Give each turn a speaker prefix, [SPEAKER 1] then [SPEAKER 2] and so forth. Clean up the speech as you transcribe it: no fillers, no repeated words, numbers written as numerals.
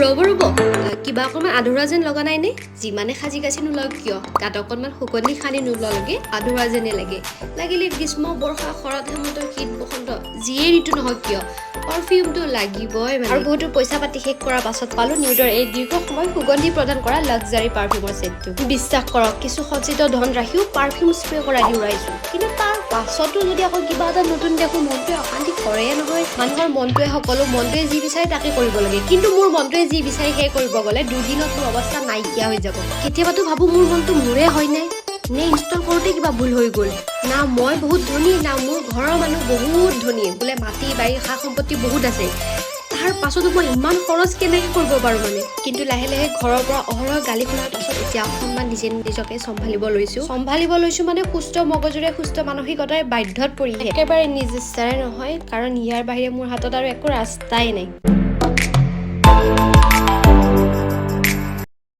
[SPEAKER 1] ৰ'ব কিবা অকণমান আধৰুৱা যেন লগা নাই নে? যিমানে সাজি কাচি নোলাওক কিয় গাত অকণমান শুকনি সানি নোলোৱালৈকে আধৰুৱা যেনে লাগে। লাগিলে গ্ৰীষ্ম বৰ্ষা শৰৎ হেমন্ত শীত বসন্ত যিয়ে ঋতু নহওক কিয় পাৰফিউমটো লাগিবই মানে। আৰু বহুতো পইচা পাতি শেষ কৰাৰ পাছত পালো নিউডৰ এই দীৰ্ঘ সময় সুগন্ধি প্ৰদান কৰা লাক্সাৰী পাৰফিউমৰ ছেটটো। বিশ্বাস কৰক কিছু সঞ্চিত ধন ৰাখিও পাৰফিউম স্প্ৰে কৰা দি উৰাইছো, কিন্তু তাৰ পাছতো যদি আকৌ কিবা এটা নতুন দেখো মনটোৱে অশান্তি কৰে নহয়। মানুহৰ মনটোৱে সকলো মনটোৱে যি বিচাৰে তাকে কৰিব লাগে, কিন্তু মোৰ মনটোৱে যি বিচাৰে সেই কৰিব গ'লে দুদিনত মোৰ অৱস্থা নাইকিয়া হৈ যাব। কেতিয়াবাতো ভাবো মোৰ মনটো মোৰে হয় নে ইনষ্টল কৰোঁতে কিবা ভুল হৈ গ'ল। না মই বহুত ধনী, না মোৰ ঘৰৰ মানুহ বহুত ধনী, বোলে মাটি বাৰী সা সম্পত্তি বহুত আছে, তাৰ পাছতো মই ইমান খৰচ কেনেকৈ কৰিব পাৰোঁ মানে। কিন্তু লাহে লাহে ঘৰৰ পৰা অহৰহ গালি শুনাৰ পাছত এতিয়া অকণমান নিজকে চম্ভালিব লৈছোঁ মানে সুস্থ মগজুৰে সুস্থ মানসিকতাৰ বাধ্যত পৰি একেবাৰে নিজ ইচ্ছাৰে নহয়, কাৰণ ইয়াৰ বাহিৰে মোৰ হাতত আৰু একো ৰাস্তাই নাই।